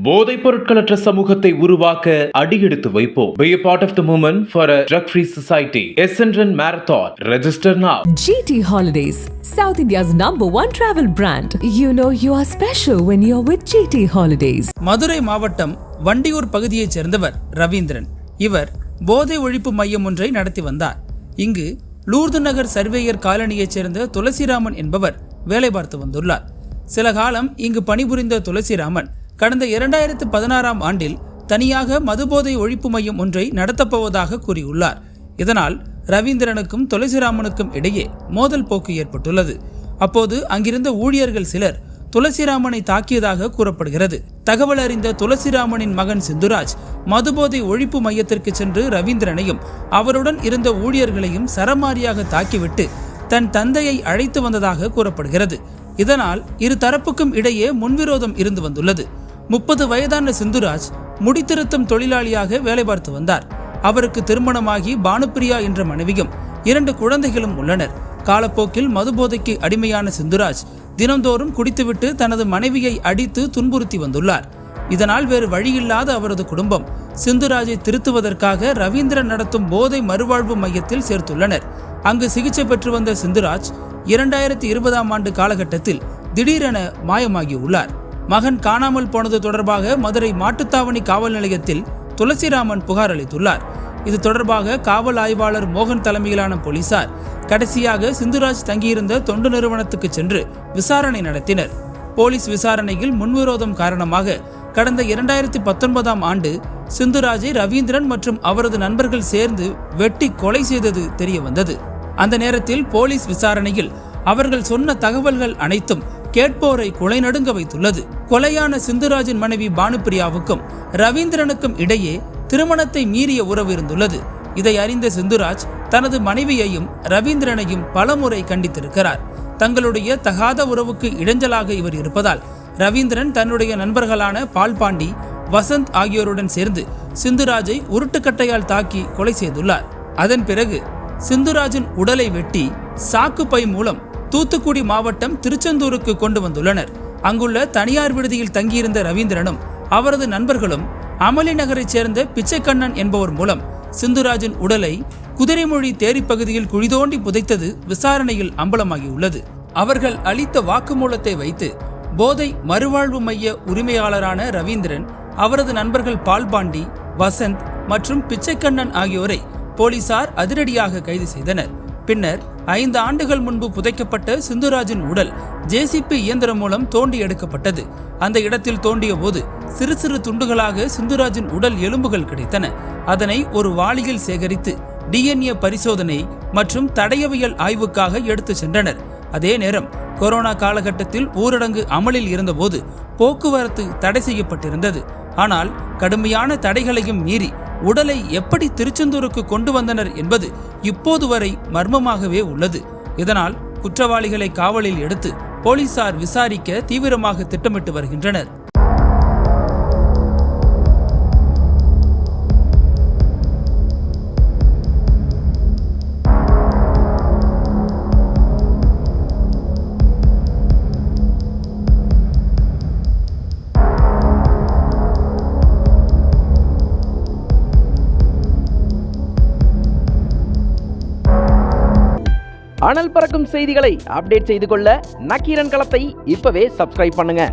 போதைப் பொருட்களற்ற சமூகத்தை உருவாக்க அடியெடுத்து வைப்போம். Be a part of the movement for a drug-free society. Essendon Marathon. Register now. GT Holidays, South India's #1 travel brand. You know you are special when you're with GT Holidays. Madurai மாவட்டம் வண்டியூர் பகுதியைச் சேர்ந்தவர் ரவீந்திரன். இவர் போதை ஒழிப்பு மையம் ஒன்றை நடத்தி வந்தார். இங்கு லூர்து நகர் சர்வேயர் காலனியைச் சேர்ந்த துளசிராமன் என்பவர் வேலை பார்த்து வந்துள்ளார். சில காலம் இங்கு பணிபுரிந்த துளசிராமன் கடந்த 2016ஆம் ஆண்டில் தனியாக மதுபோதை ஒழிப்பு மையம் ஒன்றை நடத்தப்போவதாக கூறியுள்ளார். இதனால் ரவீந்திரனுக்கும் துளசிராமனுக்கும் இடையே மோதல் போக்கு ஏற்பட்டுள்ளது. அப்போது அங்கிருந்த ஊழியர்கள் சிலர் துளசிராமனை தாக்கியதாக கூறப்படுகிறது. தகவல் அறிந்த துளசிராமனின் மகன் சிந்துராஜ் மதுபோதை ஒழிப்பு மையத்திற்கு சென்று ரவீந்திரனையும் அவருடன் இருந்த ஊழியர்களையும் சரமாரியாக தாக்கிவிட்டு தன் தந்தையை அழைத்து வந்ததாக கூறப்படுகிறது. இதனால் இரு தரப்புக்கும் இடையே முன்விரோதம் இருந்து வந்துள்ளது. 30 வயதான சிந்துராஜ் முடித்திருத்தும் தொழிலாளியாக வேலை பார்த்து வந்தார். அவருக்கு திருமணமாகி பானுப்பிரியா என்ற மனைவியும் 2 குழந்தைகளும் உள்ளனர். காலப்போக்கில் மதுபோதைக்கு அடிமையான சிந்துராஜ் தினந்தோறும் குடித்துவிட்டு தனது மனைவியை அடித்து துன்புறுத்தி வந்துள்ளார். இதனால் வேறு வழியில்லாத அவரது குடும்பம் சிந்துராஜை திருத்துவதற்காக ரவீந்திரன் நடத்தும் போதை மறுவாழ்வு மையத்தில் சேர்த்துள்ளனர். அங்கு சிகிச்சை பெற்று வந்த சிந்துராஜ் 2020ஆம் ஆண்டு காலகட்டத்தில் திடீரென மாயமாகியுள்ளார். மகன் காணாமல் போனது தொடர்பாக மதுரை மாட்டுத்தாவணி காவல் நிலையத்தில் துளசிராமன் புகார் அளித்துள்ளார். இது தொடர்பாக காவல் ஆய்வாளர் மோகன் தலைமையிலான போலீசார் கடைசியாக சிந்துராஜ் தங்கியிருந்த தொண்டு நிறுவனத்துக்கு சென்று விசாரணை நடத்தினர். போலீஸ் விசாரணையில் முன்விரோதம் காரணமாக கடந்த 2019ஆம் ஆண்டு சிந்துராஜை ரவீந்திரன் மற்றும் அவரது நண்பர்கள் சேர்ந்து வெட்டி கொலை செய்தது தெரிய வந்தது. அந்த நேரத்தில் போலீஸ் விசாரணையில் அவர்கள் சொன்ன தகவல்கள் அனைத்தும் கேட்போரை கொலை நடுங்க வைத்துள்ளது. கொலையான சிந்துராஜின் மனைவி பானுப்பிரியாவுக்கும் ரவீந்திரனுக்கும் இடையே திருமணத்தை மீறிய உறவு இருந்துள்ளது. இதை அறிந்த சிந்துராஜ் தனது மனைவியையும் ரவீந்திரனையும் பலமுறை கண்டித்திருக்கிறார். தங்களுடைய தகாத உறவுக்கு இடைஞ்சலாக இவர் இருப்பதால் ரவீந்திரன் தன்னுடைய நண்பர்களான பால்பாண்டி, வசந்த் ஆகியோருடன் சேர்ந்து சிந்துராஜை உருட்டுக்கட்டையால் தாக்கி கொலை செய்துள்ளார். அதன் பிறகு சிந்துராஜின் உடலை வெட்டி சாக்கு பை மூலம் தூத்துக்குடி மாவட்டம் திருச்செந்தூருக்கு கொண்டு வந்துள்ளனர். அங்குள்ள தனியார் விடுதியில் தங்கியிருந்த ரவீந்திரனும் அவரது நண்பர்களும் அமளி நகரைச் சேர்ந்த பிச்சைக்கண்ணன் என்பவர் மூலம் சிந்துராஜின் உடலை குதிரைமொழி தேரி பகுதியில் குழிதோண்டி புதைத்தது விசாரணையில் அம்பலமாகியுள்ளது. அவர்கள் அளித்த வாக்குமூலத்தை வைத்து போதை மறுவாழ்வு மைய உரிமையாளரான ரவீந்திரன், அவரது நண்பர்கள் பால்பாண்டி, வசந்த் மற்றும் பிச்சைக்கண்ணன் ஆகியோரை போலீசார் அதிரடியாக கைது செய்தனர். பின்னர் 5 ஆண்டுகள் முன்பு புதைக்கப்பட்ட சிந்துராஜின் உடல் ஜேசிபி இயந்திரம் மூலம் தோண்டி எடுக்கப்பட்டது. அந்த இடத்தில் தோண்டிய போது சிறு சிறு துண்டுகளாக சிந்துராஜின் உடல் எலும்புகள் கிடைத்தன. அதனை ஒரு வாளியில் சேகரித்து DNA பரிசோதனை மற்றும் தடயவியல் ஆய்வுக்காக எடுத்து சென்றனர். அதே நேரம் கொரோனா காலகட்டத்தில் ஊரடங்கு அமலில் இருந்தபோது போக்குவரத்து தடை செய்யப்பட்டிருந்தது. ஆனால் கடுமையான தடைகளையும் மீறி உடலை எப்படி திருச்செந்தூருக்கு கொண்டு வந்தனர் என்பது இப்போது வரை மர்மமாகவே உள்ளது. இதனால் குற்றவாளிகளை காவலில் எடுத்து போலீசார் விசாரிக்க தீவிரமாக திட்டமிட்டு வருகின்றனர். அனல் பறக்கும் செய்திகளை அப்டேட் செய்து கொள்ள நக்கீரன் களத்தை இப்பவே சப்ஸ்கிரைப் பண்ணுங்க.